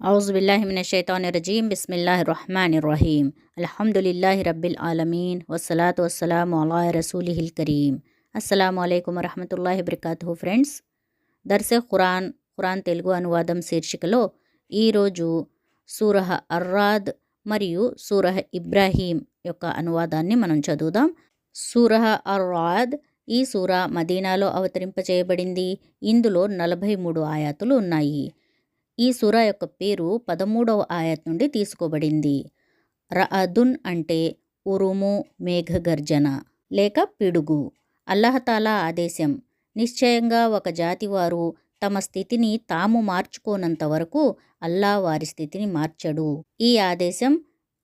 औज़ुबिल्लाहिमिनश्शैतानिर्रजीम बिस्मिल्लाहिर्रहमानिर्रहीम अल्हम्दुलिल्लाहि रब्बिल आलमीन वस्सलातु वस्सलामु अला रसूलिहिल करीम अस्सलामु अलैकुम వరహమతుల్లాహి వబరకాతుహు. ఫ్రెండ్స్, దర్సె ఖురాన్ తెలుగు అనువాదం శీర్షికలో ఈరోజు సూరహ అర్రాద్ మరియు సూరహ ఇబ్రాహీం యొక్క అనువాదాన్ని మనం చదువుదాం. సూరహ అర్రాద్ ఈ సూర మదీనాలో అవతరింపచేయబడింది. ఇందులో 43 ఆయాతులు ఉన్నాయి. ఈ సూర యొక్క పేరు 13వ ఆయత్ నుండి తీసుకోబడింది. రఅదున్ అంటే ఉరుము, మేఘగర్జన లేక పిడుగు. అల్లాహతాలా ఆదేశం: నిశ్చయంగా ఒక జాతి వారు తమ స్థితిని తాము మార్చుకోనంత వరకు అల్లా వారి స్థితిని మార్చడు. ఈ ఆదేశం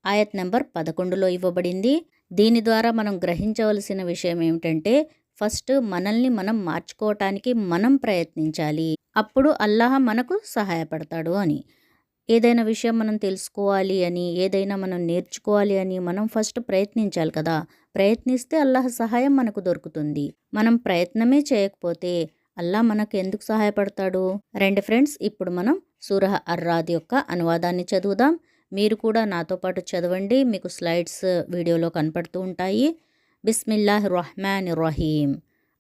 ఆయత్ నెంబర్ 11లో ఇవ్వబడింది. దీని ద్వారా మనం గ్రహించవలసిన విషయం ఏమిటంటే, ఫస్ట్ మనల్ని మనం మార్చుకోవటానికి మనం ప్రయత్నించాలి. అప్పుడు అల్లాహ్ మనకు సహాయపడతాడు అని. ఏదైనా విషయం మనం తెలుసుకోవాలి అని, ఏదైనా మనం నేర్చుకోవాలి అని మనం ఫస్ట్ ప్రయత్నించాలి కదా. ప్రయత్నిస్తే అల్లాహ్ సహాయం మనకు దొరుకుతుంది. మనం ప్రయత్నమే చేయకపోతే అల్లాహ్ మనకు ఎందుకు సహాయపడతాడు? రండి ఫ్రెండ్స్, ఇప్పుడు మనం సూరహ అర్రాద్ యొక్క అనువాదాన్ని చదువుదాం. మీరు కూడా నాతో పాటు చదవండి. మీకు స్లైడ్స్ వీడియోలో కనపడుతూ ఉంటాయి. బిస్మిల్లాహిర్రహ్మానిర్రహీం.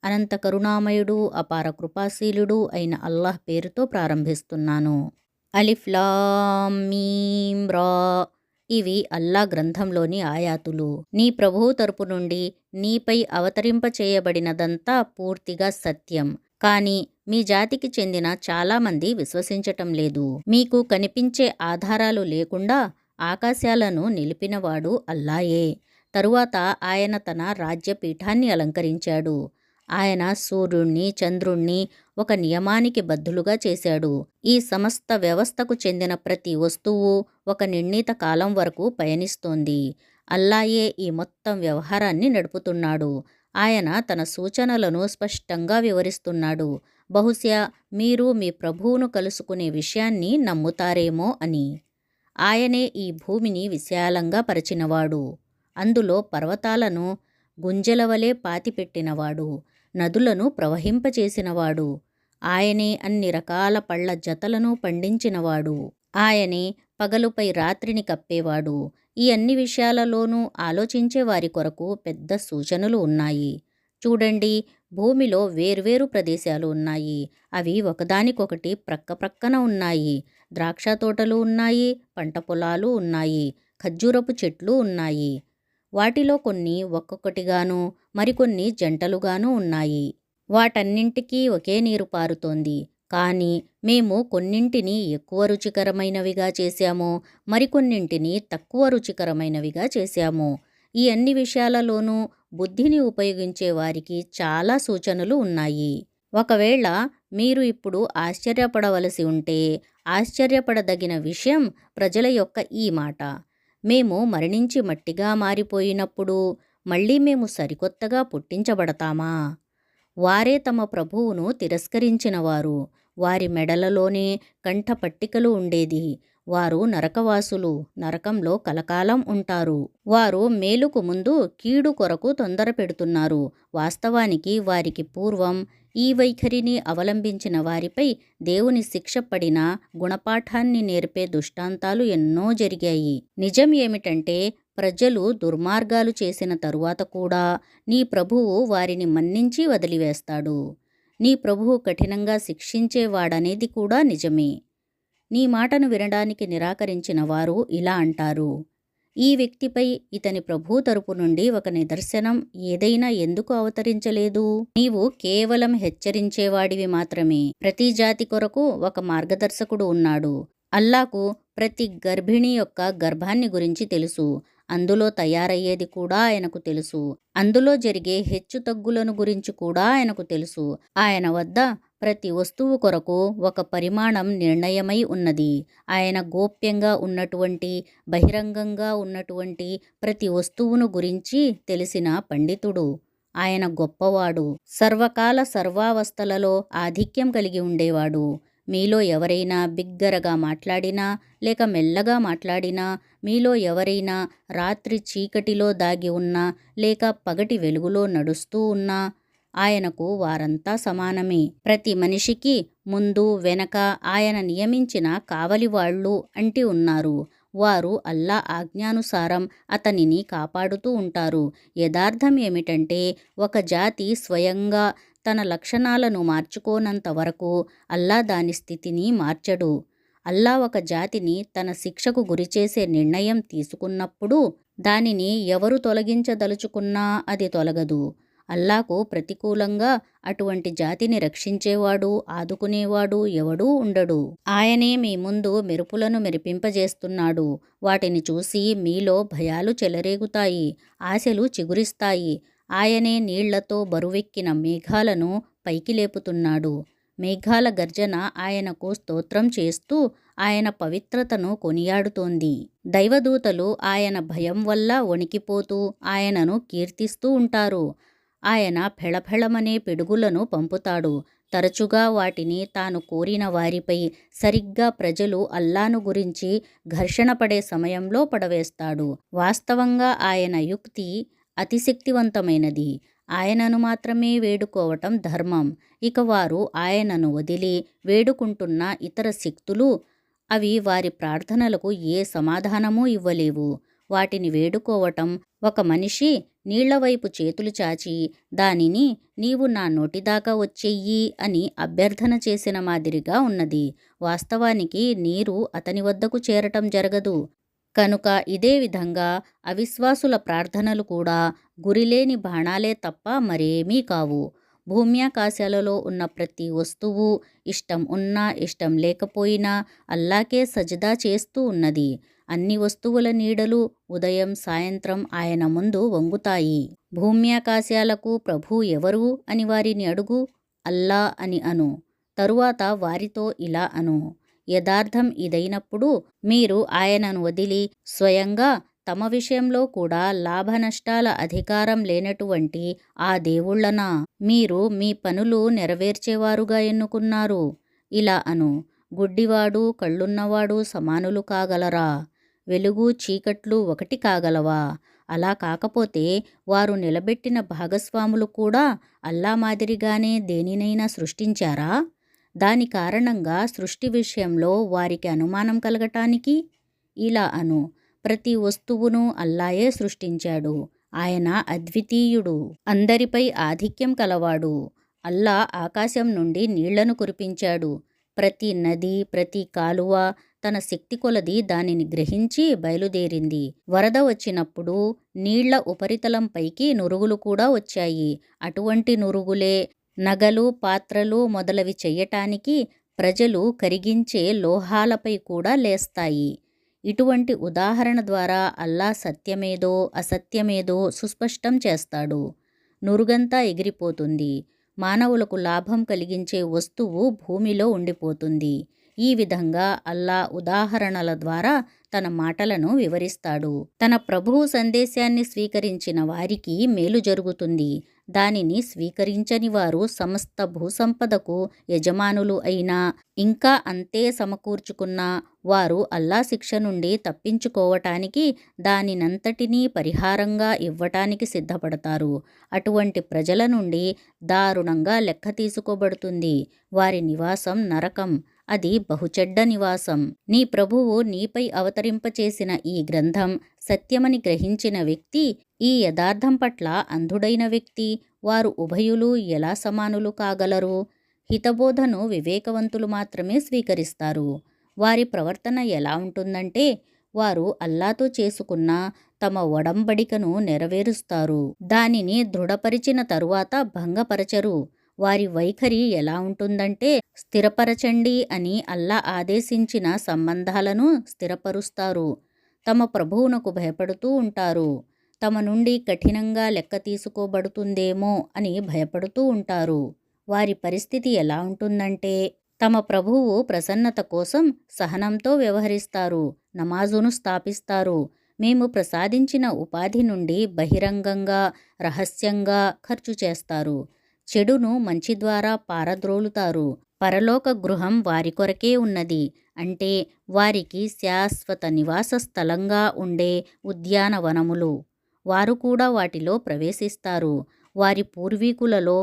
అనంత కరుణామయుడు, అపార కృపాశీలుడు అయిన అల్లాహ్ పేరుతో ప్రారంభిస్తున్నాను. అలిఫ్ లామ్ మీమ్ రా. ఇవి అల్లా గ్రంథంలోని ఆయాతులు. నీ ప్రభువు తరపు నుండి నీపై అవతరింపచేయబడినదంతా పూర్తిగా సత్యం. కానీ మీ జాతికి చెందిన చాలామంది విశ్వసించటం లేదు. మీకు కనిపించే ఆధారాలు లేకుండా ఆకాశాలను నిలిపినవాడు అల్లాయే. తరువాత ఆయన తన రాజ్యపీఠాన్ని అలంకరించాడు. ఆయన సూర్యుణ్ణి, చంద్రుణ్ణి ఒక నియమానికి బద్ధులుగా చేశాడు. ఈ సమస్త వ్యవస్థకు చెందిన ప్రతి వస్తువు ఒక నిర్ణీత కాలం వరకు పయనిస్తోంది. అల్లాయే ఈ మొత్తం వ్యవహారాన్ని నడుపుతున్నాడు. ఆయన తన సూచనలను స్పష్టంగా వివరిస్తున్నాడు. బహుశా మీరు మీ ప్రభువును కలుసుకునే విషయాన్ని నమ్ముతారేమో అని. ఆయనే ఈ భూమిని విశాలంగా పరిచినవాడు. అందులో పర్వతాలను గుంజలవలే పాతిపెట్టినవాడు. నదులను ప్రవహింపచేసినవాడు. ఆయనే అన్ని రకాల పళ్ళ జతలను పండించినవాడు. ఆయనే పగలుపై రాత్రిని కప్పేవాడు. ఈ అన్ని విషయాలలోనూ ఆలోచించే వారి కొరకు పెద్ద సూచనలు ఉన్నాయి. చూడండి, భూమిలో వేర్వేరు ప్రదేశాలు ఉన్నాయి. అవి ఒకదానికొకటి ప్రక్కప్రక్కన ఉన్నాయి. ద్రాక్ష తోటలు ఉన్నాయి, పంట పొలాలు ఉన్నాయి, ఖర్జూరపు చెట్లు ఉన్నాయి. వాటిలో కొన్ని ఒక్కొక్కటిగాను, మరికొన్ని జంటలుగాను ఉన్నాయి. వాటన్నింటికీ ఒకే నీరు పారుతోంది. కానీ మేము కొన్నింటిని ఎక్కువ రుచికరమైనవిగా చేశాము, మరికొన్నింటిని తక్కువ రుచికరమైనవిగా చేశాము. ఈ అన్ని విషయాలలోనూ బుద్ధిని ఉపయోగించే వారికి చాలా సూచనలు ఉన్నాయి. ఒకవేళ మీరు ఇప్పుడు ఆశ్చర్యపడవలసి ఉంటే, ఆశ్చర్యపడదగిన విషయం ప్రజల యొక్క ఈ మాట: మేము మరణించి మట్టిగా మారిపోయినప్పుడు మళ్ళీ మేము సరికొత్తగా పుట్టించబడతామా? వారే తమ ప్రభువును తిరస్కరించినవారు. వారి మెడలలోనే కంఠపట్టికలు ఉండేది. వారు నరకవాసులు, నరకంలో కలకాలం ఉంటారు. వారు మేలుకు ముందు కీడు కొరకు తొందర పెడుతున్నారు. వాస్తవానికి వారికి పూర్వం ఈ వైఖరిని అవలంబించిన వారిపై దేవుని శిక్ష పడిన గుణపాఠాన్ని నేర్పే దృష్టాంతాలు ఎన్నో జరిగాయి. నిజం ఏమిటంటే, ప్రజలు దుర్మార్గాలు చేసిన తరువాత కూడా నీ ప్రభువు వారిని మన్నించి వదిలివేస్తాడు. నీ ప్రభువు కఠినంగా శిక్షించేవాడనేది కూడా నిజమే. నీ మాటను వినడానికి నిరాకరించిన వారు ఇలా అంటారు: ఈ వ్యక్తిపై ఇతని ప్రభు తరపు నుండి ఒక నిదర్శనం ఏదైనా ఎందుకు అవతరించలేదు? నీవు కేవలం హెచ్చరించేవాడివి మాత్రమే. ప్రతి జాతి కొరకు ఒక మార్గదర్శకుడు ఉన్నాడు. అల్లాకు ప్రతి గర్భిణి యొక్క గర్భాన్ని గురించి తెలుసు. అందులో తయారయ్యేది కూడా ఆయనకు తెలుసు. అందులో జరిగే హెచ్చుతగ్గులను గురించి కూడా ఆయనకు తెలుసు. ఆయన వద్ద ప్రతి వస్తువు కొరకు ఒక పరిమాణం నిర్ణయమై ఉన్నది. ఆయన గోప్యంగా ఉన్నటువంటి, బహిరంగంగా ఉన్నటువంటి ప్రతి వస్తువును గురించి తెలిసిన పండితుడు. ఆయన గొప్పవాడు. సర్వకాల సర్వావస్థలలో ఆధిక్యం కలిగి ఉండేవాడు. మీలో ఎవరైనా బిగ్గరగా మాట్లాడినా లేక మెల్లగా మాట్లాడినా, మీలో ఎవరైనా రాత్రి చీకటిలో దాగి ఉన్నా లేక పగటి వెలుగులో నడుస్తూ ఉన్నా, ఆయనకు వారంతా సమానమే. ప్రతి మనిషికి ముందు వెనక ఆయన నియమించిన కావలివాళ్లు అంటి ఉన్నారు. వారు అల్లా ఆజ్ఞానుసారం అతనిని కాపాడుతూ ఉంటారు. యథార్థం ఏమిటంటే ఒక జాతి స్వయంగా తన లక్షణాలను మార్చుకోనంత వరకు అల్లా దాని స్థితిని మార్చడు. అల్లా ఒక జాతిని తన శిక్షకు గురిచేసే నిర్ణయం తీసుకున్నప్పుడు దానిని ఎవరు తొలగించదలుచుకున్నా అది తొలగదు. అల్లాకు ప్రతికూలంగా అటువంటి జాతిని రక్షించేవాడు, ఆదుకునేవాడు ఎవడూ ఉండడు. ఆయనే మీ ముందు మెరుపులను మెరిపింపజేస్తున్నాడు. వాటిని చూసి మీలో భయాలు చెలరేగుతాయి, ఆశలు చిగురిస్తాయి. ఆయనే నీళ్లతో బరువెక్కిన మేఘాలను పైకి లేపుతున్నాడు. మేఘాల గర్జన ఆయనకు స్తోత్రం చేస్తూ ఆయన పవిత్రతను కొనియాడుతోంది. దైవదూతలు ఆయన భయం వల్ల వణికిపోతూ ఆయనను కీర్తిస్తూ ఉంటారు. ఆయన ఫెళఫెళమనే పిడుగులను పంపుతాడు. తరచుగా వాటిని తాను కోరిన వారిపై సరిగ్గా ప్రజలు అల్లాను గురించి ఘర్షణ పడే సమయంలో పడవేస్తాడు. వాస్తవంగా ఆయన యుక్తి అతిశక్తివంతమైనది. ఆయనను మాత్రమే వేడుకోవటం ధర్మం. ఇక వారు ఆయనను వదిలి వేడుకుంటున్న ఇతర శక్తులు అవి వారి ప్రార్థనలకు ఏ సమాధానమూ ఇవ్వలేవు. వాటిని వేడుకోవటం ఒక మనిషి నీళ్లవైపు చేతులు చాచి దానిని నీవు నా నోటిదాకా వచ్చెయ్యి అని అభ్యర్థన చేసిన మాదిరిగా ఉన్నది. వాస్తవానికి నీరు అతని వద్దకు చేరటం జరగదు. కనుక ఇదే విధంగా అవిశ్వాసుల ప్రార్థనలు కూడా గురిలేని బాణాలే తప్ప మరేమీ కావు. భూమ్యాకాశాలలో ఉన్న ప్రతి వస్తువు ఇష్టం ఉన్నా ఇష్టం లేకపోయినా అల్లాకే సజదా చేస్తూ ఉన్నది. అన్ని వస్తువుల నీడలు ఉదయం సాయంత్రం ఆయన ముందు వంగుతాయి. భూమ్యాకాశాలకు ప్రభు ఎవరు అని వారిని అడుగు. అల్లా అని అను. తరువాత వారితో ఇలా అను, యథార్థం ఇదైనప్పుడు మీరు ఆయనను వదిలి స్వయంగా తమ విషయంలో కూడా లాభనష్టాల అధికారం లేనటువంటి ఆ దేవుళ్లనా మీరు మీ పనులు నెరవేర్చేవారుగా ఎన్నుకున్నారు. ఇలా అను, గుడ్డివాడు కళ్ళున్నవాడు సమానులు కాగలరా? వెలుగు చీకట్లు ఒకటి కాగలవా? అలా కాకపోతే వారు నిలబెట్టిన భాగస్వాములు కూడా అల్లా మాదిరిగానే దేనినైనా సృష్టించారా? దాని కారణంగా సృష్టి విషయంలో వారికి అనుమానం కలగటానికి ఇలా అను, ప్రతి వస్తువును అల్లాయే సృష్టించాడు. ఆయన అద్వితీయుడు, అందరిపై ఆధిక్యం కలవాడు. అల్లా ఆకాశం నుండి నీళ్లను కురిపించాడు. ప్రతి నది ప్రతి కాలువ తన శక్తి కొలది దానిని గ్రహించి బయలుదేరింది. వరద వచ్చినప్పుడు నీళ్ల ఉపరితలంపైకి నురుగులు కూడా వచ్చాయి. అటువంటి నురుగులే నగలు పాత్రలు మొదలవి చెయ్యటానికి ప్రజలు కరిగించే లోహాలపై కూడా లేస్తాయి. ఇటువంటి ఉదాహరణ ద్వారా అల్లా సత్యమేదో అసత్యమేదో సుస్పష్టం చేస్తాడు. నురుగంతా ఎగిరిపోతుంది. మానవులకు లాభం కలిగించే వస్తువు భూమిలో ఉండిపోతుంది. ఈ విధంగా అల్లా ఉదాహరణల ద్వారా తన మాటలను వివరిస్తాడు. తన ప్రభువు సందేశాన్ని స్వీకరించిన వారికి మేలు జరుగుతుంది. దానిని స్వీకరించని వారు సమస్త భూసంపదకు యజమానులు అయినా ఇంకా అంతే సమకూర్చుకున్నా వారు అల్లా శిక్ష నుండి తప్పించుకోవటానికి దానినంతటినీ పరిహారంగా ఇవ్వటానికి సిద్ధపడతారు. అటువంటి ప్రజల నుండి దారుణంగా లెక్క తీసుకోబడుతుంది. వారి నివాసం నరకం. అది బహుచెడ్డ నివాసం. నీ ప్రభువు నీపై అవతరింపచేసిన ఈ గ్రంథం సత్యమని గ్రహించిన వ్యక్తి, ఈ యథార్థం పట్ల అంధుడైన వ్యక్తి, వారు ఉభయులు ఎలా సమానులు కాగలరు? హితబోధను వివేకవంతులు మాత్రమే స్వీకరిస్తారు. వారి ప్రవర్తన ఎలా ఉంటుందంటే వారు అల్లాతో చేసుకున్న తమ ఒడంబడికను నెరవేరుస్తారు. దానిని దృఢపరిచిన తరువాత భంగపరచరు. వారి వైఖరి ఎలా ఉంటుందంటే స్థిరపరచండి అని అల్లా ఆదేశించిన సంబంధాలను స్థిరపరుస్తారు. తమ ప్రభువునకు భయపడుతూ ఉంటారు. తమ నుండి కఠినంగా లెక్క తీసుకోబడుతుందేమో అని భయపడుతూ ఉంటారు. వారి పరిస్థితి ఎలా ఉంటుందంటే తమ ప్రభువు ప్రసన్నత కోసం సహనంతో వ్యవహరిస్తారు. నమాజును స్థాపిస్తారు. మేము ప్రసాదించిన ఉపాధి నుండి బహిరంగంగా రహస్యంగా ఖర్చు చేస్తారు. చెడును మంచి ద్వారా పారద్రోలుతారు. పరలోక గృహం వారి కొరకే ఉన్నది. అంటే వారికి శాశ్వత నివాస స్థలంగా ఉండే ఉద్యానవనములు. వారు కూడా వాటిలో ప్రవేశిస్తారు. వారి పూర్వీకులలో,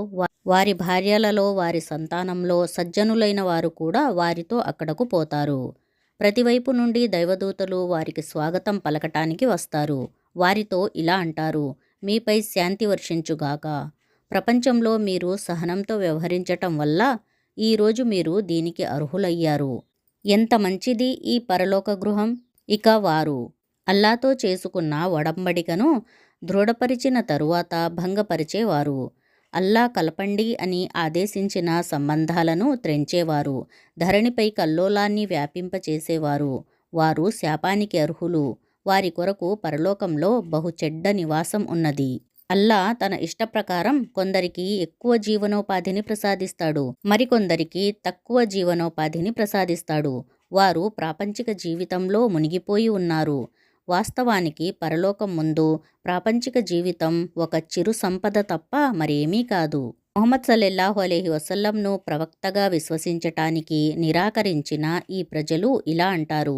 వారి భార్యలలో, వారి సంతానంలో సజ్జనులైన వారు కూడా వారితో అక్కడకు పోతారు. ప్రతివైపు నుండి దైవదూతలు వారికి స్వాగతం పలకటానికి వస్తారు. వారితో ఇలా అంటారు: మీపై శాంతి వర్షించుగాక. ప్రపంచంలో మీరు సహనంతో వ్యవహరించటం వల్ల ఈరోజు మీరు దీనికి అర్హులయ్యారు. ఎంత మంచిది ఈ పరలోక గృహం! ఇక వారు అల్లాతో చేసుకున్న ఒడంబడికను దృఢపరిచిన తరువాత భంగపరిచేవారు. అల్లా కలపండి అని ఆదేశించిన సంబంధాలను త్రెంచేవారు. ధరణిపై కల్లోలాన్ని వ్యాపింపచేసేవారు. వారు శాపానికి అర్హులు. వారి కొరకు పరలోకంలో బహు చెడ్డ నివాసం ఉన్నది. అల్లా తన ఇష్టప్రకారం కొందరికి ఎక్కువ జీవనోపాధిని ప్రసాదిస్తాడు, మరికొందరికి తక్కువ జీవనోపాధిని ప్రసాదిస్తాడు. వారు ప్రాపంచిక జీవితంలో మునిగిపోయి ఉన్నారు. వాస్తవానికి పరలోకం ముందు ప్రాపంచిక జీవితం ఒక చిరు సంపద తప్ప మరేమీ కాదు. ముహమ్మద్ సల్లల్లాహు అలైహి వసల్లంను ప్రవక్తగా విశ్వసించటానికి నిరాకరించిన ఈ ప్రజలు ఇలా అంటారు: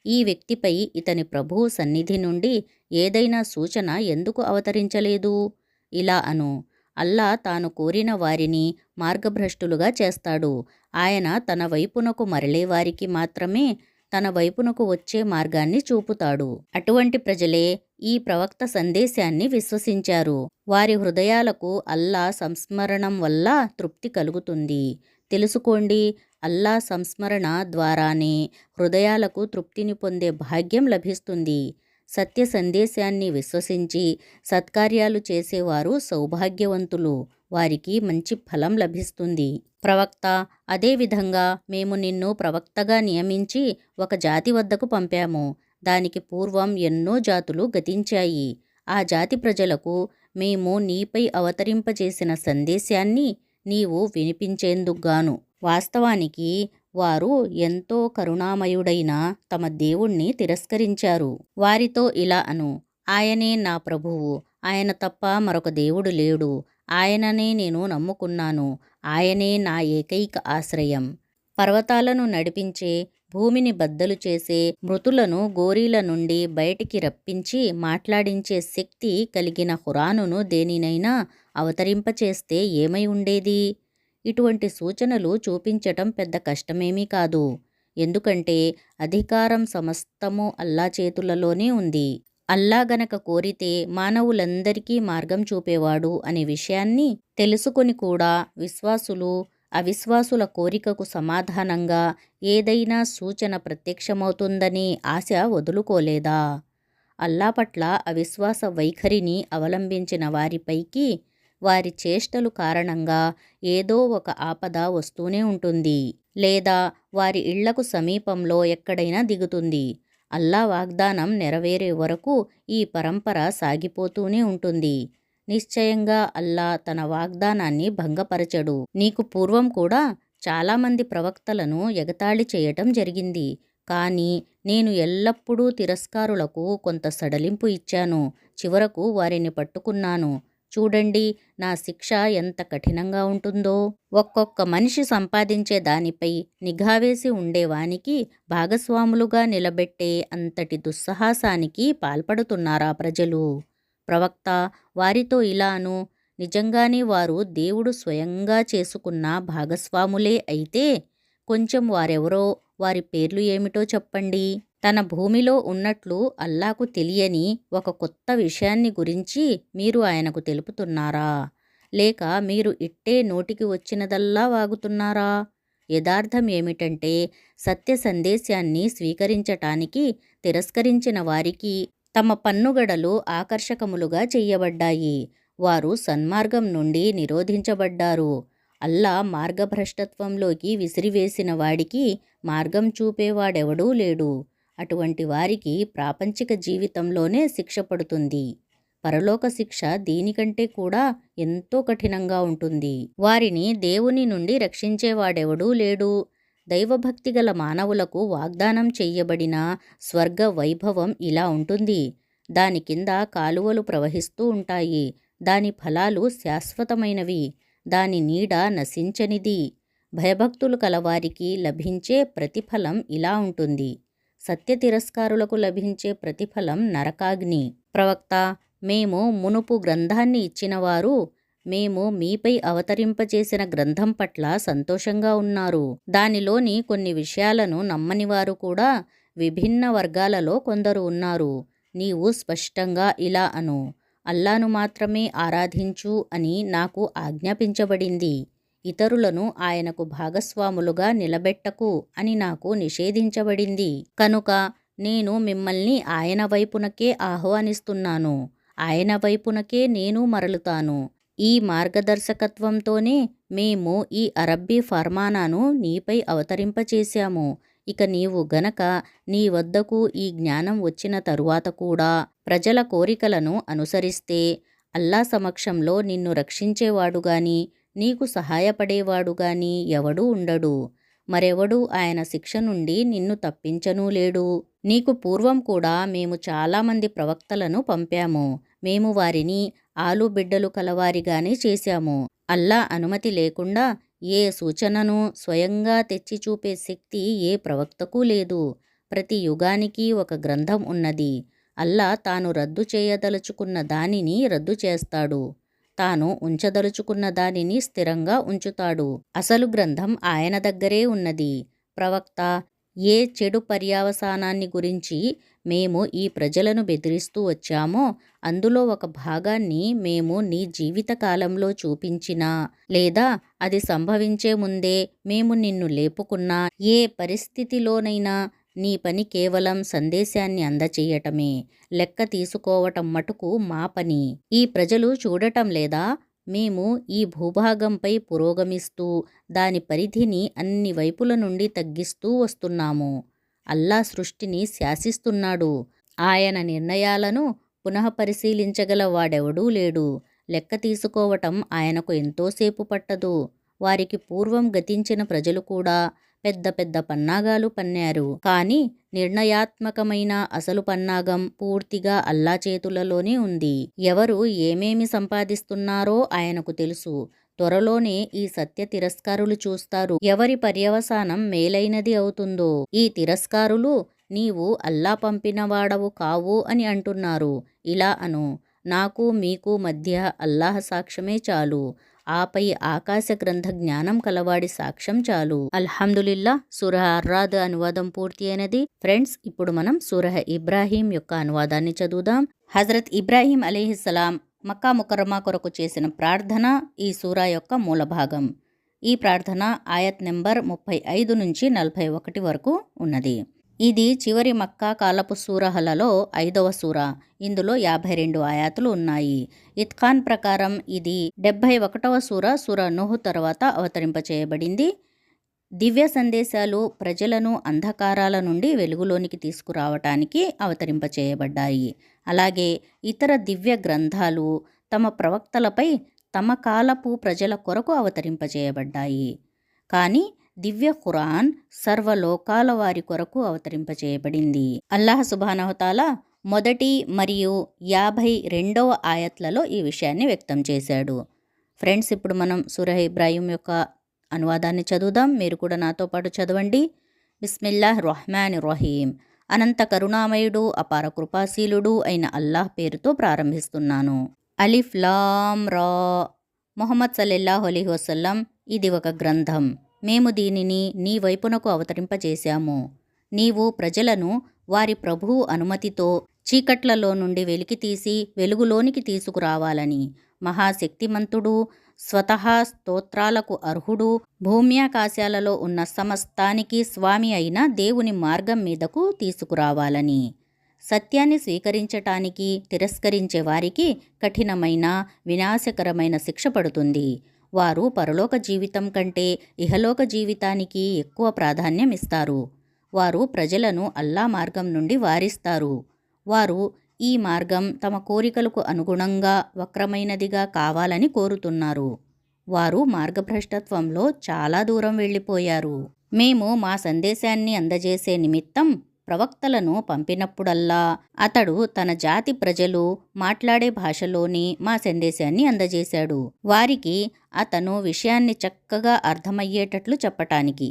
ఈ వ్యక్తిపై ఇతని ప్రభువు సన్నిధి నుండి ఏదైనా సూచన ఎందుకు అవతరించలేదు? ఇలా అను: అల్లా తాను కోరిన వారిని మార్గభ్రష్టులుగా చేస్తాడు. ఆయన తన వైపునకు మరలే వారికి మాత్రమే తన వైపునకు వచ్చే మార్గాన్ని చూపుతాడు. అటువంటి ప్రజలే ఈ ప్రవక్త సందేశాన్ని విశ్వసించారు. వారి హృదయాలకు అల్లా సంస్మరణం వల్ల తృప్తి కలుగుతుంది. తెలుసుకోండి, అల్లా సంస్మరణ ద్వారానే హృదయాలకు తృప్తిని పొందే భాగ్యం లభిస్తుంది. సత్య సందేశాన్ని విశ్వసించి సత్కార్యాలు చేసేవారు సౌభాగ్యవంతులు. వారికి మంచి ఫలం లభిస్తుంది. ప్రవక్త: అదేవిధంగా మేము నిన్ను ప్రవక్తగా నియమించి ఒక జాతి వద్దకు పంపాము. దానికి పూర్వం ఎన్నో జాతులు గతించాయి. ఆ జాతి ప్రజలకు మేము నీపై అవతరింపచేసిన సందేశాన్ని నీవు వినిపించేందుకుగాను. వాస్తవానికి వారు ఎంతో కరుణామయుడైన తమ దేవుణ్ణి తిరస్కరించారు. వారితో ఇలా అను: ఆయనే నా ప్రభువు. ఆయన తప్ప మరొక దేవుడు లేడు. ఆయననే నేను నమ్ముకున్నాను. ఆయనే నా ఏకైక ఆశ్రయం. పర్వతాలను నడిపించే, భూమిని బద్దలు చేసే, మృతులను గోరీల నుండి బయటికి రప్పించి మాట్లాడించే శక్తి కలిగిన ఖురానును దేనినైనా అవతరింపచేస్తే ఏమై ఉండేది? ఇటువంటి సూచనలు చూపించటం పెద్ద కష్టమేమీ కాదు. ఎందుకంటే అధికారం సమస్తము అల్లా చేతులలోనే ఉంది. అల్లా గనక కోరితే మానవులందరికీ మార్గం చూపేవాడు అనే విషయాన్ని తెలుసుకొని కూడా విశ్వాసులు అవిశ్వాసుల కోరికకు సమాధానంగా ఏదైనా సూచన ప్రత్యక్షమవుతుందనే ఆశ వదులుకోలేదా? అల్లా పట్ల అవిశ్వాస వైఖరిని అవలంబించిన వారిపైకి వారి చేష్టలు కారణంగా ఏదో ఒక ఆపద వస్తూనే ఉంటుంది, లేదా వారి ఇళ్లకు సమీపంలో ఎక్కడైనా దిగుతుంది. అల్లా వాగ్దానం నెరవేరే వరకు ఈ పరంపర సాగిపోతూనే ఉంటుంది. నిశ్చయంగా అల్లా తన వాగ్దానాన్ని భంగపరచడు. నీకు పూర్వం కూడా చాలామంది ప్రవక్తలను ఎగతాళి చేయటం జరిగింది. కానీ నేను ఎల్లప్పుడూ తిరస్కారులకు కొంత సడలింపు ఇచ్చాను. చివరకు వారిని పట్టుకున్నాను. చూడండి నా శిక్ష ఎంత కఠినంగా ఉంటుందో. ఒక్కొక్క మనిషి సంపాదించే దానిపై నిఘావేసి ఉండేవానికి భాగస్వాములుగా నిలబెట్టే అంతటి దుస్సాహసానికి పాల్పడుతున్నారా ప్రజలు? ప్రవక్త వారితో ఇలాను: నిజంగానే వారు దేవుడు స్వయంగా చేసుకున్న భాగస్వాములే అయితే కొంచెం వారెవరో, వారి పేర్లు ఏమిటో చెప్పండి. తన భూమిలో ఉన్నట్లు అల్లాకు తెలియని ఒక కొత్త విషయాన్ని గురించి మీరు ఆయనకు తెలుపుతున్నారా? లేక మీరు ఇట్టే నోటికి వచ్చినదల్లా వాగుతున్నారా? యథార్థం ఏమిటంటే సత్య సందేశాన్ని స్వీకరించటానికి తిరస్కరించిన వారికి తమ పన్నుగడలు ఆకర్షకములుగా చెయ్యబడ్డాయి. వారు సన్మార్గం నుండి నిరోధించబడ్డారు. అల్లా మార్గభ్రష్టత్వంలోకి విసిరివేసిన వాడికి మార్గం చూపేవాడెవడూ లేడు. అటువంటి వారికి ప్రాపంచిక జీవితంలోనే శిక్ష పడుతుంది. పరలోక శిక్ష దీనికంటే కూడా ఎంతో కఠినంగా ఉంటుంది. వారిని దేవుని నుండి రక్షించేవాడెవడూ లేడు. దైవభక్తి గల మానవులకు వాగ్దానం చెయ్యబడిన స్వర్గ వైభవం ఇలా ఉంటుంది. దాని కింద కాలువలు ప్రవహిస్తూ ఉంటాయి. దాని ఫలాలు శాశ్వతమైనవి. దాని నీడ నశించనిది. భయభక్తులు కలవారికి లభించే ప్రతిఫలం ఇలా ఉంటుంది. సత్య తిరస్కారులకు లభించే ప్రతిఫలం నరకాగ్ని. ప్రవక్త: మేము మునుపు గ్రంథాన్ని ఇచ్చినవారు మేము మీపై అవతరింపచేసిన గ్రంథం పట్ల సంతోషంగా ఉన్నారు. దానిలోని కొన్ని విషయాలను నమ్మని వారు కూడా విభిన్న వర్గాలలో కొందరు ఉన్నారు. నీవు స్పష్టంగా ఇలా అను, అల్లాను మాత్రమే ఆరాధించు అని నాకు ఆజ్ఞాపించబడింది. ఇతరులను ఆయనకు భాగస్వాములుగా నిలబెట్టకు అని నాకు నిషేధించబడింది. కనుక నేను మిమ్మల్ని ఆయన వైపునకే ఆహ్వానిస్తున్నాను. ఆయన వైపునకే నేను మరలుతాను. ఈ మార్గదర్శకత్వంతోనే మేము ఈ అరబ్బీ ఫర్మానాను నీపై అవతరింపచేశాము. ఇక నీవు గనక నీ వద్దకు ఈ జ్ఞానం వచ్చిన తరువాత కూడా ప్రజల కోరికలను అనుసరిస్తే అల్లా సమక్షంలో నిన్ను రక్షించేవాడు గాని నీకు సహాయపడేవాడు గాని ఎవడూ ఉండడు. మరెవడూ ఆయన శిక్ష నుండి నిన్ను తప్పించనూ లేడు. నీకు పూర్వం కూడా మేము చాలామంది ప్రవక్తలను పంపాము. మేము వారిని ఆలుబిడ్డలు కలవారిగానే చేశాము. అల్లా అనుమతి లేకుండా ఏ సూచనను స్వయంగా తెచ్చి చూపే శక్తి ఏ ప్రవక్తకు లేదు. ప్రతి యుగానికి ఒక గ్రంథం ఉన్నది. అల్లా తాను రద్దు చేయదలుచుకున్న దానిని రద్దు చేస్తాడు. తాను ఉంచదలుచుకున్న దానిని స్థిరంగా ఉంచుతాడు. అసలు గ్రంథం ఆయన దగ్గరే ఉన్నది. ప్రవక్త, ఏ చెడు పర్యవసానాన్ని గురించి మేము ఈ ప్రజలను బెదిరిస్తూ వచ్చామో అందులో ఒక భాగాన్ని మేము నీ జీవిత కాలంలో చూపించినా లేదా అది సంభవించే ముందే మేము నిన్ను లేపుకున్నా ఏ పరిస్థితిలోనైనా నీ పని కేవలం సందేశాన్ని అందచేయటమే. లెక్క తీసుకోవటం మటుకు మా పని. ఈ ప్రజలు చూడటం లేదా? మేము ఈ భూభాగంపై పురోగమిస్తూ దాని పరిధిని అన్ని వైపుల నుండి తగ్గిస్తూ వస్తున్నాము. అల్లా సృష్టిని శాసిస్తున్నాడు. ఆయన నిర్ణయాలను పునఃపరిశీలించగల వాడెవడూ లేడు. లెక్క తీసుకోవటం ఆయనకు ఎంతోసేపు పట్టదు. వారికి పూర్వం గతించిన ప్రజలు కూడా పెద్ద పెద్ద పన్నాగాలు పన్నారు. కానీ నిర్ణయాత్మకమైన అసలు పన్నాగం పూర్తిగా అల్లా చేతులలోనే ఉంది. ఎవరు ఏమేమి సంపాదిస్తున్నారో ఆయనకు తెలుసు. త్వరలోనే ఈ సత్య తిరస్కారులు చూస్తారు ఎవరి పర్యవసానం మేలైనది అవుతుందో. ఈ తిరస్కారులు నీవు అల్లా పంపినవాడవు కావు అని అంటున్నారు. ఇలా అను, నాకు మీకు మధ్య అల్లాహ్ సాక్ష్యమే చాలు. ఆపై ఆకాశ గ్రంథ జ్ఞానం కలవాడి సాక్ష్యం చాలు. అల్హమ్దులిల్లా. సూరహ అర్రాద్ అనువాదం పూర్తి అయినది. ఫ్రెండ్స్, ఇప్పుడు మనం సూరహ ఇబ్రాహీం యొక్క అనువాదాన్ని చదువుదాం. హజరత్ ఇబ్రాహీం అలైహిస్సలాం మక్కా ముకర్రమా కొరకు చేసిన ప్రార్థన ఈ సూరా యొక్క మూల భాగం. ఈ ప్రార్థన ఆయత్ నెంబర్ 35 నుంచి 41 వరకు ఉన్నది. ఇది చివరి మక్కా కాలపు సూరహలలో 5వ సూరా. ఇందులో 52 ఆయాతులు ఉన్నాయి. ఇత్ఖాన్ ప్రకారం ఇది 71వ సూరా, సూరా నూహ్ తర్వాత అవతరింపచేయబడింది. దివ్య సందేశాలు ప్రజలను అంధకారాల నుండి వెలుగులోనికి తీసుకురావటానికి అవతరింపచేయబడ్డాయి. అలాగే ఇతర దివ్య గ్రంథాలు తమ ప్రవక్తలపై తమ కాలపు ప్రజల కొరకు అవతరింపచేయబడ్డాయి. కానీ దివ్య ఖురాన్ సర్వలోకాల వారి కొరకు అవతరింపచేయబడింది. అల్లాహ్ సుబ్హానహు తాలా మొదటి మరియు 52వ ఆయత్లలో ఈ విషయాన్ని వ్యక్తం చేశాడు. ఫ్రెండ్స్, ఇప్పుడు మనం సూరహ ఇబ్రాహీం యొక్క అనువాదాన్ని చదువుదాం. మీరు కూడా నాతో పాటు చదవండి. బిస్మిల్లాహ్ రహ్మాన్ రహీం. అనంత కరుణామయుడు అపార కృపాశీలుడు అయిన అల్లాహ్ పేరుతో ప్రారంభిస్తున్నాను. అలిఫ్ లామ్ రా. ముహమ్మద్ సల్లల్లాహు అలైహి వసల్లం, ఇది ఒక గ్రంథం. మేము దీనిని నీ వైపునకు అవతరింపజేశాము. నీవు ప్రజలను వారి ప్రభువు అనుమతితో చీకట్లలో నుండి వెలికితీసి వెలుగులోనికి తీసుకురావాలని. మహాశక్తిమంతుడు, స్వతహా స్తోత్రాలకు అర్హుడు, భూమ్యాకాశాలలో ఉన్న సమస్తానికి స్వామి అయిన దేవుని మార్గం మీదకు తీసుకురావాలని. సత్యాన్ని స్వీకరించటానికి తిరస్కరించే వారికి కఠినమైన వినాశకరమైన శిక్ష పడుతుంది. వారు పరలోక జీవితం కంటే ఇహలోక జీవితానికి ఎక్కువ ప్రాధాన్యం ఇస్తారు. వారు ప్రజలను అల్లా మార్గం నుండి వారిస్తారు. వారు ఈ మార్గం తమ కోరికలకు అనుగుణంగా వక్రమైనదిగా కావాలని కోరుతున్నారు. వారు మార్గభ్రష్టత్వంలో చాలా దూరం వెళ్ళిపోయారు. మేము మా సందేశాన్ని అందజేసే నిమిత్తం ప్రవక్తలను పంపినప్పుడల్లా అతడు తన జాతి ప్రజలు మాట్లాడే భాషలోని మా సందేశాన్ని అందజేశాడు. వారికి అతను విషయాన్ని చక్కగా అర్థమయ్యేటట్లు చెప్పటానికి.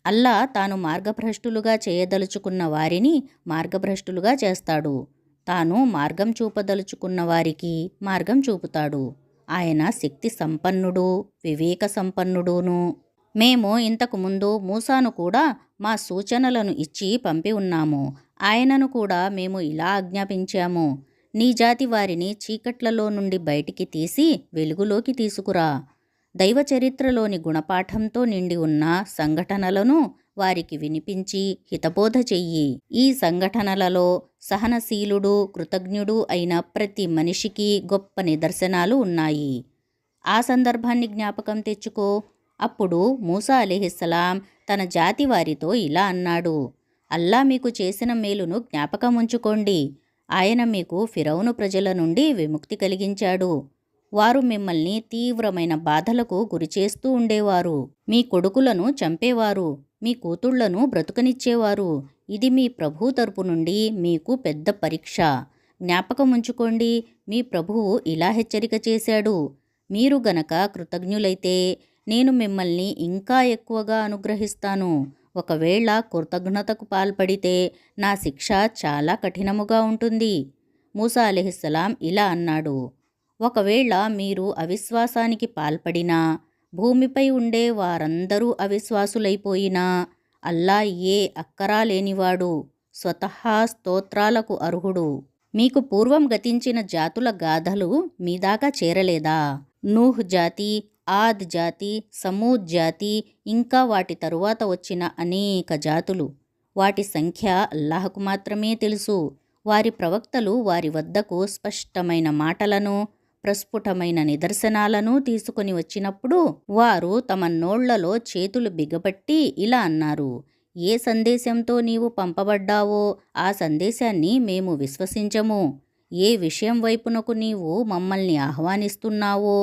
అల్లా తాను మార్గభ్రష్టులుగా చేయదలుచుకున్న వారిని మార్గభ్రష్టులుగా చేస్తాడు. తాను మార్గం చూపదలుచుకున్న వారికి మార్గం చూపుతాడు. ఆయన శక్తి సంపన్నుడు, వివేక సంపన్నుడును. మేము ఇంతకు ముందు మూసాను కూడా మా సూచనలను ఇచ్చి పంపి ఉన్నాము. ఆయనను కూడా మేము ఇలా ఆజ్ఞాపించాము, నీ జాతి వారిని చీకట్లలో నుండి బయటికి తీసి వెలుగులోకి తీసుకురా. దైవ చరిత్రలోని గుణపాఠంతో నిండి ఉన్న సంఘటనలను వారికి వినిపించి హితబోధ చెయ్యి. ఈ సంఘటనలలో సహనశీలుడు, కృతజ్ఞుడు అయిన ప్రతి మనిషికి గొప్ప నిదర్శనాలు ఉన్నాయి. ఆ సందర్భాన్ని జ్ఞాపకం తెచ్చుకో. అప్పుడు మూసా అలైహిస్సలాం తన జాతి వారితో ఇలా అన్నాడు, అల్లా మీకు చేసిన మేలును జ్ఞాపకముంచుకోండి. ఆయన మీకు ఫిరౌను ప్రజల నుండి విముక్తి కలిగించాడు. వారు మిమ్మల్ని తీవ్రమైన బాధలకు గురిచేస్తూ ఉండేవారు. మీ కొడుకులను చంపేవారు, మీ కూతుళ్లను బ్రతుకనిచ్చేవారు. ఇది మీ ప్రభు తరపు నుండి మీకు పెద్ద పరీక్ష. జ్ఞాపకముంచుకోండి, మీ ప్రభువు ఇలా హెచ్చరిక చేశాడు, మీరు గనక కృతజ్ఞులైతే నేను మిమ్మల్ని ఇంకా ఎక్కువగా అనుగ్రహిస్తాను. ఒకవేళ కృతజ్ఞతకు పాల్పడితే నా శిక్ష చాలా కఠినముగా ఉంటుంది. మూసా అలైహిస్సలాం ఇలా అన్నాడు, ఒకవేళ మీరు అవిశ్వాసానికి పాల్పడినా, భూమిపై ఉండే వారందరూ అవిశ్వాసులైపోయినా, అల్లా ఏ అక్కరా లేనివాడు, స్వతహా స్తోత్రాలకు అర్హుడు. మీకు పూర్వం గతించిన జాతుల గాథలు మీదాకా చేరలేదా? నూహ్ జాతి, ఆద్ జాతి, సమూద్ జాతి, ఇంకా వాటి తరువాత వచ్చిన అనేక జాతులు. వాటి సంఖ్య అల్లాహకు మాత్రమే తెలుసు. వారి ప్రవక్తలు వారి వద్దకు స్పష్టమైన మాటలను, ప్రస్ఫుటమైన నిదర్శనాలను తీసుకొని వచ్చినప్పుడు వారు తమ నోళ్లలో చేతులు బిగబట్టి ఇలా అన్నారు, ఏ సందేశంతో నీవు పంపబడ్డావో ఆ సందేశాన్ని మేము విశ్వసించము. ఏ విషయం వైపునకు నీవు మమ్మల్ని ఆహ్వానిస్తున్నావో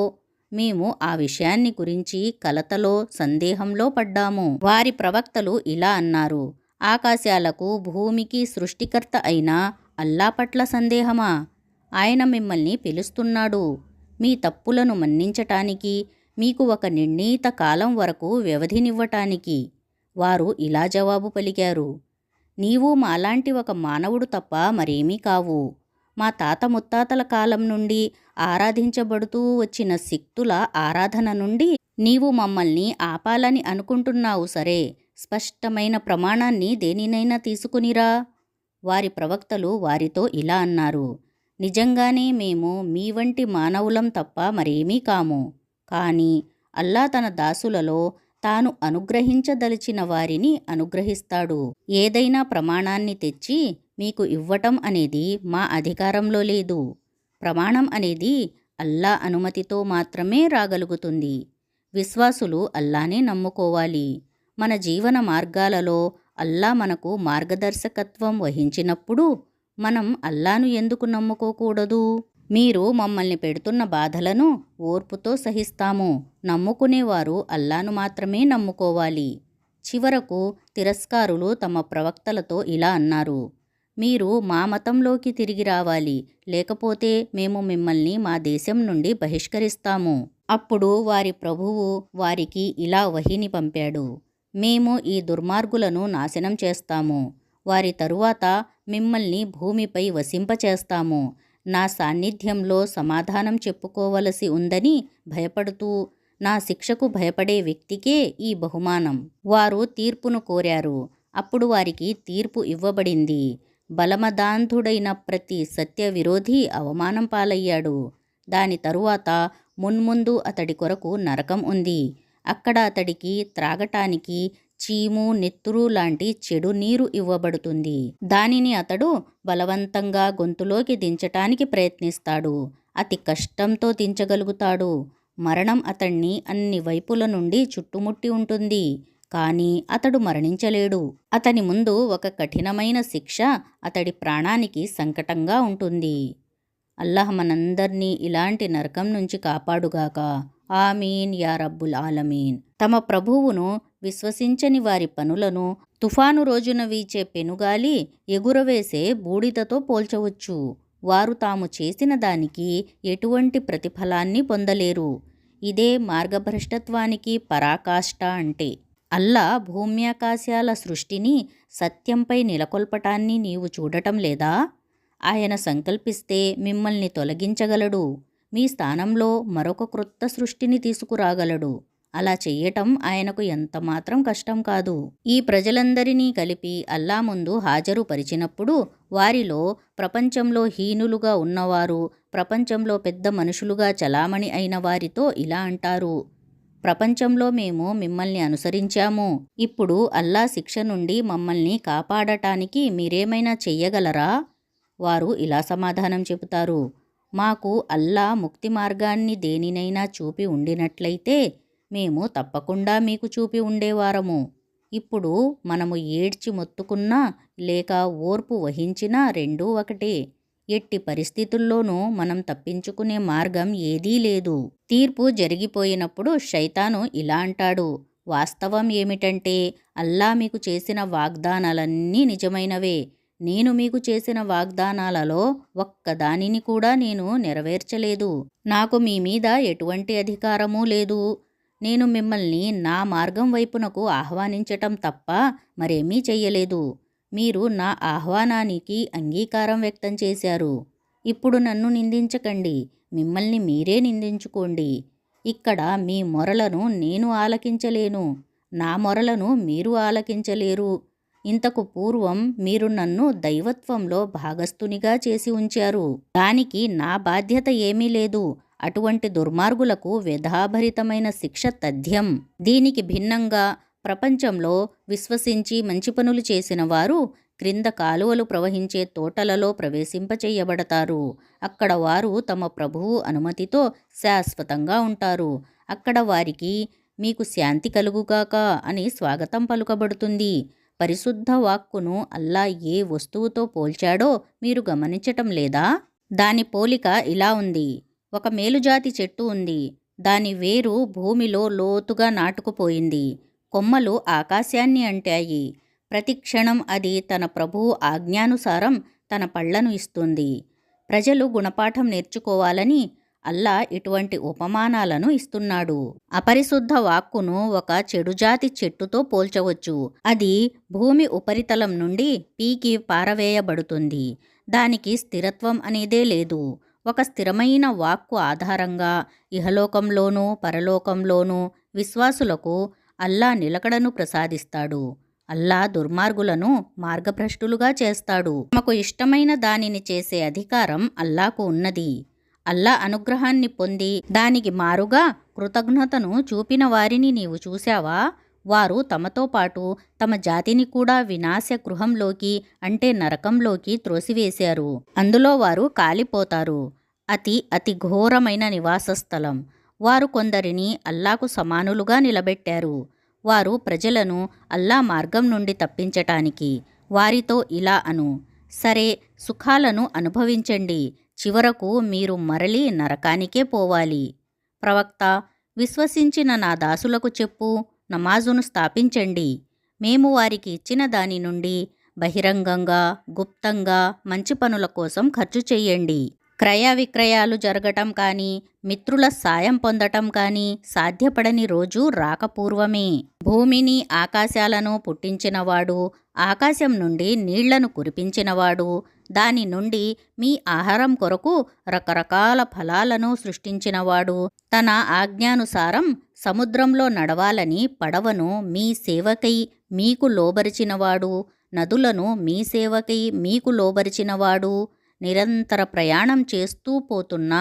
మేము ఆ విషయాన్ని గురించి కలతలో, సందేహంలో పడ్డాము. వారి ప్రవక్తలు ఇలా అన్నారు, ఆకాశాలకు భూమికి సృష్టికర్త అయిన అల్లా పట్ల సందేహమా? ఆయన మిమ్మల్ని పిలుస్తున్నాడు మీ తప్పులను మన్నించటానికి, మీకు ఒక నిర్ణీత కాలం వరకు వ్యవధినివ్వటానికి. వారు ఇలా జవాబు పలికారు, నీవు మాలాంటి ఒక మానవుడు తప్ప మరేమీ కావు. మా తాత ముత్తాతల కాలం నుండి ఆరాధించబడుతూ వచ్చిన శక్తుల ఆరాధన నుండి నీవు మమ్మల్ని ఆపాలని అనుకుంటున్నావు సరే, స్పష్టమైన ప్రమాణాన్ని దేనినైనా తీసుకునిరా. వారి ప్రవక్తలు వారితో ఇలా అన్నారు, నిజంగానే మేము మీ వంటి మానవులం తప్ప మరేమీ కాము. కానీ అల్లా తన దాసులలో తాను అనుగ్రహించదలిచిన వారిని అనుగ్రహిస్తాడు. ఏదైనా ప్రమాణాన్ని తెచ్చి మీకు ఇవ్వటం అనేది మా అధికారంలో లేదు. ప్రమాణం అనేది అల్లా అనుమతితో మాత్రమే రాగలుగుతుంది. విశ్వాసులు అల్లానే నమ్ముకోవాలి. మన జీవన మార్గాలలో అల్లా మనకు మార్గదర్శకత్వం వహించినప్పుడు మనం అల్లాను ఎందుకు నమ్ముకోకూడదు? మీరు మమ్మల్ని పెడుతున్న బాధలను ఓర్పుతో సహిస్తాము. నమ్ముకునేవారు అల్లాను మాత్రమే నమ్ముకోవాలి. చివరకు తిరస్కారులు తమ ప్రవక్తలతో ఇలా అన్నారు, మీరు మా మతంలోకి తిరిగి రావాలి, లేకపోతే మేము మిమ్మల్ని మా దేశం నుండి బహిష్కరిస్తాము. అప్పుడు వారి ప్రభువు వారికి ఇలా వహీని పంపాడు, మేము ఈ దుర్మార్గులను నాశనం చేస్తాము. వారి తరువాత మిమ్మల్ని భూమిపై వసింపచేస్తాము. నా సాన్నిధ్యంలో సమాధానం చెప్పుకోవలసి ఉందని భయపడుతూ నా శిక్షకు భయపడే వ్యక్తికే ఈ బహుమానం. వారు తీర్పును కోరారు, అప్పుడు వారికి తీర్పు ఇవ్వబడింది. బలమదాంధుడైన ప్రతి సత్య విరోధి అవమానం పాలయ్యాడు. దాని తరువాత మున్ముందు అతడి కొరకు నరకం ఉంది. అక్కడ అతడికి త్రాగటానికి చీము, నెత్తురు లాంటి చెడు నీరు ఇవ్వబడుతుంది. దానిని అతడు బలవంతంగా గొంతులోకి దించటానికి ప్రయత్నిస్తాడు. అతి కష్టంతో దించగలుగుతాడు. మరణం అతణ్ణి అన్ని వైపుల నుండి చుట్టుముట్టి ఉంటుంది. కానీ అతడు మరణించలేడు. అతని ముందు ఒక కఠినమైన శిక్ష అతడి ప్రాణానికి సంకటంగా ఉంటుంది. అల్లాహ్ మనందర్నీ ఇలాంటి నరకం నుంచి కాపాడుగాక. ఆమీన్ యా రబ్బుల్ ఆలమీన్. తమ ప్రభువును విశ్వసించని వారి పనులను తుఫాను రోజున వీచే పెనుగాలి, ఎగురవేసే బూడిదతో పోల్చవచ్చు. వారు తాము చేసిన దానికి ఎటువంటి ప్రతిఫలాన్ని పొందలేరు. ఇదే మార్గభ్రష్టత్వానికి పరాకాష్ట అంటే. అల్లా భూమ్యాకాశాల సృష్టిని సత్యంపై నెలకొల్పటాన్ని నీవు చూడటం లేదా? ఆయన సంకల్పిస్తే మిమ్మల్ని తొలగించగలడు. మీ స్థానంలో మరొక క్రొత్త సృష్టిని తీసుకురాగలడు. అలా చెయ్యటం ఆయనకు ఎంతమాత్రం కష్టం కాదు. ఈ ప్రజలందరినీ కలిపి అల్లా ముందు హాజరుపరిచినప్పుడు వారిలో ప్రపంచంలో హీనులుగా ఉన్నవారు ప్రపంచంలో పెద్ద మనుషులుగా చలామణి అయిన వారితో ఇలా అంటారు: ప్రపంచంలో మేము మిమ్మల్ని అనుసరించాము. ఇప్పుడు అల్లా శిక్ష నుండి మమ్మల్ని కాపాడటానికి మీరేమైనా చెయ్యగలరా? వారు ఇలా సమాధానం చెబుతారు: మాకు అల్లా ముక్తి మార్గాన్ని దేనినైనా చూపి ఉండినట్లయితే మేము తప్పకుండా మీకు చూపి ఉండేవారము. ఇప్పుడు మనము ఏడ్చి మొత్తుకున్నా లేక ఓర్పు వహించినా రెండూ ఒకటే. ఎట్టి పరిస్థితుల్లోనూ మనం తప్పించుకునే మార్గం ఏదీ లేదు. తీర్పు జరిగిపోయినప్పుడు శైతాను ఇలా అంటాడు: వాస్తవం ఏమిటంటే అల్లా మీకు చేసిన వాగ్దానాలన్నీ నిజమైనవే. నేను మీకు చేసిన వాగ్దానాలలో ఒక్కదానిని కూడా నేను నెరవేర్చలేదు. నాకు మీ మీద ఎటువంటి అధికారమూ లేదు. నేను మిమ్మల్ని నా మార్గం వైపునకు ఆహ్వానించటం తప్ప మరేమీ చెయ్యలేదు. మీరు నా ఆహ్వానానికి అంగీకారం వ్యక్తం చేశారు. ఇప్పుడు నన్ను నిందించకండి, మిమ్మల్ని మీరే నిందించుకోండి. ఇక్కడ మీ మొరలను నేను ఆలకించలేను, నా మొరలను మీరు ఆలకించలేరు. ఇంతకు పూర్వం మీరు నన్ను దైవత్వంలో భాగస్థునిగా చేసి ఉంచారు. దానికి నా బాధ్యత ఏమీ లేదు. అటువంటి దుర్మార్గులకు వ్యధాభరితమైన శిక్ష తథ్యం. దీనికి భిన్నంగా ప్రపంచంలో విశ్వసించి మంచి పనులు చేసిన వారు క్రింద కాలువలు ప్రవహించే తోటలలో ప్రవేశింపచేయబడతారు. అక్కడ వారు తమ ప్రభువు అనుమతితో శాశ్వతంగా ఉంటారు. అక్కడ వారికి మీకు శాంతి కలుగుగాక అని స్వాగతం పలుకబడుతుంది. పరిశుద్ధ వాక్కును అల్లా ఏ వస్తువుతో పోల్చాడో మీరు గమనించటం లేదా? దాని పోలిక ఇలా ఉంది: ఒక మేలుజాతి చెట్టు ఉంది. దాని వేరు భూమిలో లోతుగా నాటుకుపోయింది. కొమ్మలు ఆకాశాన్ని అంటాయి. ప్రతి క్షణం అది తన ప్రభువు ఆజ్ఞానుసారం తన పళ్లను ఇస్తుంది. ప్రజలు గుణపాఠం నేర్చుకోవాలని అల్లా ఇటువంటి ఉపమానాలను ఇస్తున్నాడు. అపరిశుద్ధ వాక్కును ఒక చెడుజాతి చెట్టుతో పోల్చవచ్చు. అది భూమి ఉపరితలం నుండి పీకి పారవేయబడుతుంది. దానికి స్థిరత్వం అనేదే లేదు. ఒక స్థిరమైన వాక్కు ఆధారంగా ఇహలోకంలోనూ పరలోకంలోనూ విశ్వాసులకు అల్లా నిలకడను ప్రసాదిస్తాడు. అల్లా దుర్మార్గులను మార్గభ్రష్టులుగా చేస్తాడు. తమకు ఇష్టమైన దానిని చేసే అధికారం అల్లాకు ఉన్నది. అల్లా అనుగ్రహాన్ని పొంది దానికి మారుగా కృతజ్ఞతను చూపిన వారిని నీవు చూశావా? వారు తమతో పాటు తమ జాతిని కూడా వినాశ గృహంలోకి అంటే నరకంలోకి త్రోసివేశారు. అందులో వారు కాలిపోతారు. అతి ఘోరమైన నివాస స్థలం. వారు కొందరిని అల్లాకు సమానులుగా నిలబెట్టారు. వారు ప్రజలను అల్లా మార్గం నుండి తప్పించటానికి వారితో ఇలా అను: సరే, సుఖాలను అనుభవించండి, చివరకు మీరు మరలి నరకానికే పోవాలి. ప్రవక్త, విశ్వసించిన నా దాసులకు చెప్పు, నమాజును స్థాపించండి. మేము వారికి ఇచ్చిన దాని నుండి బహిరంగంగా గుప్తంగా మంచి పనుల కోసం ఖర్చు చెయ్యండి. క్రయ విక్రయాలు జరగటం కానీ మిత్రుల సాయం పొందటం కానీ సాధ్యపడని రోజు రాకపూర్వమే. భూమిని ఆకాశాలను పుట్టించినవాడు, ఆకాశం నుండి నీళ్లను కురిపించినవాడు, దాని నుండి మీ ఆహారం కొరకు రకరకాల ఫలాలను సృష్టించినవాడు, తన ఆజ్ఞానుసారం సముద్రంలో నడవాలని పడవను మీ సేవకై మీకు లోబరిచినవాడు, నదులను మీ సేవకై మీకు లోబరిచినవాడు, నిరంతర ప్రయాణం చేస్తూ పోతున్న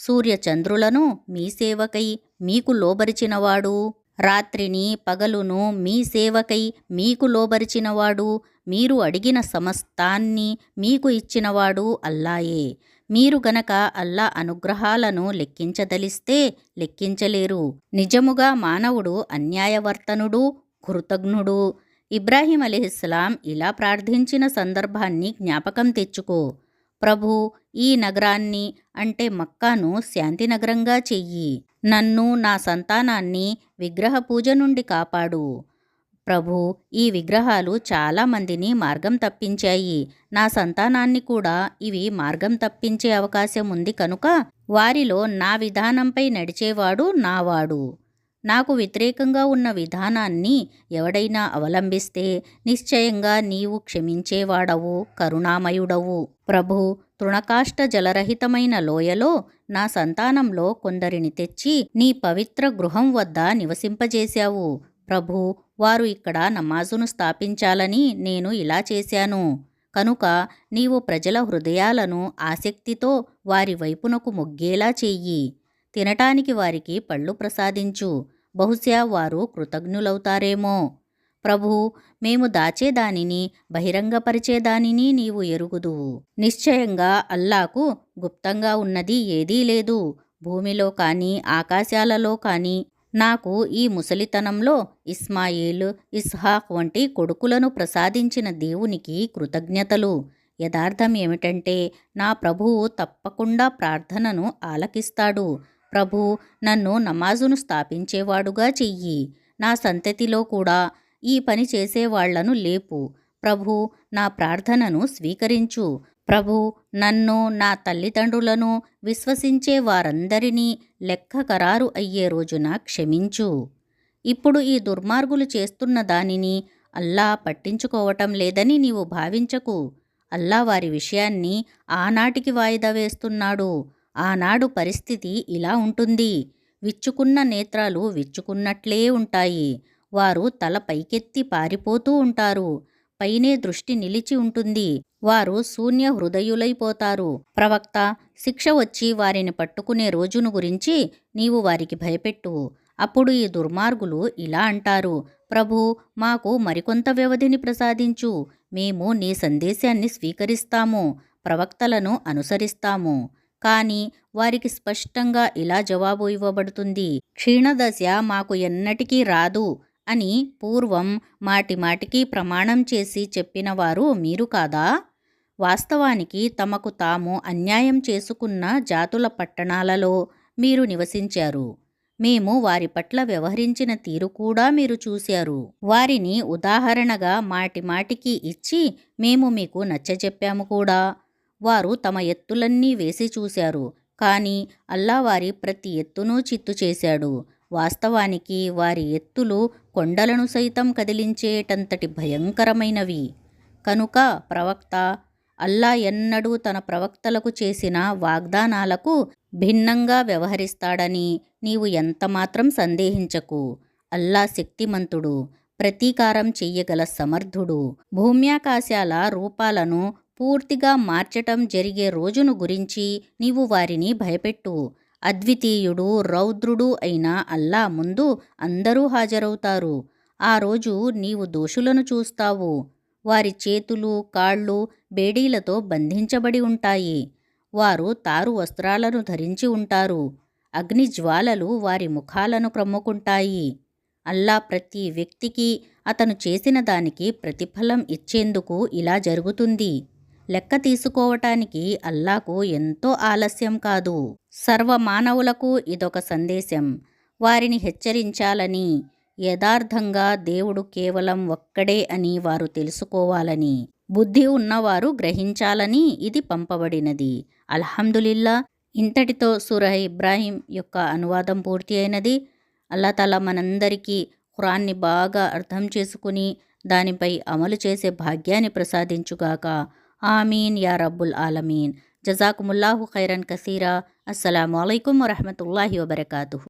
సూర్యచంద్రులను మీ సేవకై మీకు లోబరిచినవాడు, రాత్రిని పగలును మీ సేవకై మీకు లోబరిచినవాడు, మీరు అడిగిన సమస్తాన్ని మీకు ఇచ్చినవాడు అల్లాయే. మీరు గనక అల్లా అనుగ్రహాలను లెక్కించదలిస్తే లెక్కించలేరు. నిజముగా మానవుడు అన్యాయవర్తనుడు, కృతజ్ఞుడు. ఇబ్రాహీం అలైహిస్సలాం ఇలా ప్రార్థించిన సందర్భాన్ని జ్ఞాపకం తెచ్చుకో: ప్రభూ, ఈ నగరాన్ని అంటే మక్కాను శాంతి నగరంగా చెయ్యి. నన్ను నా సంతానాన్ని విగ్రహ పూజ నుండి కాపాడు. ప్రభూ, ఈ విగ్రహాలు చాలా మందిని మార్గం తప్పించాయి. నా సంతానాన్ని కూడా ఇవి మార్గం తప్పించే అవకాశం ఉంది కనుక వారిలో నా విధానంపై నడిచేవాడు నావాడు. నాకు వ్యతిరేకంగా ఉన్న విధానాన్ని ఎవడైనా అవలంబిస్తే నిశ్చయంగా నీవు క్షమించేవాడవు, కరుణామయుడవు. ప్రభూ, తృణకాష్ట జలరహితమైన లోయలో నా సంతానంలో కొందరిని తెచ్చి నీ పవిత్ర గృహం వద్ద నివసింపజేశావు. ప్రభూ, వారు ఇక్కడ నమాజును స్థాపించాలని నేను ఇలా చేశాను. కనుక నీవు ప్రజల హృదయాలను ఆసక్తితో వారి వైపునకు మొగ్గేలా చెయ్యి. తినటానికి వారికి పళ్ళు ప్రసాదించు. బహుశా వారు కృతజ్ఞులవుతారేమో. ప్రభూ, మేము దాచేదానిని బహిరంగపరిచేదానిని నీవు ఎరుగుదువు. నిశ్చయంగా అల్లాకు గుప్తంగా ఉన్నది ఏదీ లేదు. భూమిలో కానీ ఆకాశాలలో కానీ నాకు ఈ ముసలితనంలో ఇస్మాయిల్, ఇస్హాక్ వంటి కొడుకులను ప్రసాదించిన దేవునికి కృతజ్ఞతలు. యథార్థం ఏమిటంటే నా ప్రభువు తప్పకుండా ప్రార్థనను ఆలకిస్తాడు. ప్రభూ, నన్ను నమాజును స్థాపించేవాడుగా చెయ్యి. నా సంతతిలో కూడా ఈ పని చేసేవాళ్లను లేపు. ప్రభూ, నా ప్రార్థనను స్వీకరించు. ప్రభూ, నన్ను, నా తల్లిదండ్రులను, విశ్వసించే వారందరినీ లెక్క ఖరారు అయ్యే రోజున క్షమించు. ఇప్పుడు ఈ దుర్మార్గులు చేస్తున్న దానిని అల్లా పట్టించుకోవటం లేదని నీవు భావించకు. అల్లా వారి విషయాన్ని ఆనాటికి వాయిదా వేస్తున్నాడు. ఆనాడు పరిస్థితి ఇలా ఉంటుంది. విచ్చుకున్న నేత్రాలు విచ్చుకున్నట్లే ఉంటాయి. వారు తల పైకెత్తి పారిపోతూ ఉంటారు. పైనే దృష్టి నిలిచి ఉంటుంది. వారు శూన్య హృదయులైపోతారు. ప్రవక్త, శిక్ష వచ్చి వారిని పట్టుకునే రోజును గురించి నీవు వారికి భయపెట్టు. అప్పుడు ఈ దుర్మార్గులు ఇలా అంటారు, ప్రభూ, మాకు మరికొంత వ్యవధిని ప్రసాదించు. మేము నీ సందేశాన్ని స్వీకరిస్తాము, ప్రవక్తలను అనుసరిస్తాము. కానీ వారికి స్పష్టంగా ఇలా జవాబు ఇవ్వబడుతుంది, క్షీణదశ మాకు ఎన్నటికీ రాదు అని పూర్వం మాటిమాటికి ప్రమాణం చేసి చెప్పినవారు మీరు కాదా? వాస్తవానికి తమకు తాము అన్యాయం చేసుకున్న జాతుల పట్టణాలలో మీరు నివసించారు. మేము వారి పట్ల వ్యవహరించిన తీరు కూడా మీరు చూశారు. వారిని ఉదాహరణగా మాటిమాటికి ఇచ్చి మేము మీకు నచ్చజెప్పాము కూడా. వారు తమ ఎత్తులన్నీ వేసి చూశారు, కానీ అల్లా వారి ప్రతి ఎత్తునూ చిత్తు చేశాడు. వాస్తవానికి వారి ఎత్తులు కొండలను సైతం కదిలించేటంతటి భయంకరమైనవి. కనుక ప్రవక్త, అల్లా ఎన్నడూ తన ప్రవక్తలకు చేసిన వాగ్దానాలకు భిన్నంగా వ్యవహరిస్తాడని నీవు ఎంతమాత్రం సందేహించకు. అల్లా శక్తిమంతుడు, ప్రతీకారం చెయ్యగల సమర్థుడు. భూమ్యాకాశాల రూపాలను పూర్తిగా మార్చటం జరిగే రోజును గురించి నీవు వారిని భయపెట్టు. అద్వితీయుడు, రౌద్రుడు అయిన అల్లా ముందు అందరూ హాజరవుతారు. ఆ రోజు నీవు దోషులను చూస్తావు. వారి చేతులు, కాళ్ళు బేడీలతో బంధించబడి ఉంటాయి. వారు తారు వస్త్రాలను ధరించి ఉంటారు. అగ్ని జ్వాలలు వారి ముఖాలను క్రమ్ముకుంటాయి. అల్లా ప్రతి వ్యక్తికి అతను చేసిన దానికి ప్రతిఫలం ఇచ్చేందుకు ఇలా జరుగుతుంది. లెక్క తీసుకోవటానికి అల్లాకు ఎంతో ఆలస్యం కాదు. సర్వమానవులకు ఇదొక సందేశం. వారిని హెచ్చరించాలని, యథార్థంగా దేవుడు కేవలం ఒక్కడే అని వారు తెలుసుకోవాలని, బుద్ధి ఉన్నవారు గ్రహించాలని ఇది పంపబడినది. అల్హమ్దులిల్లా. ఇంతటితో సూరహ్ ఇబ్రాహీం యొక్క అనువాదం పూర్తి అయినది. అల్లా తాలా మనందరికీ ఖురాన్ని బాగా అర్థం చేసుకుని దానిపై అమలు చేసే భాగ్యాన్ని ప్రసాదించుగాక. ఆమీన్ యా రబ్బుల్ ఆలమీన్. జజాకుముల్లాహు ఖైరన్ కసీరా. అస్సలాము అలైకుం వరహమతుల్లాహి వబరకాతుహు.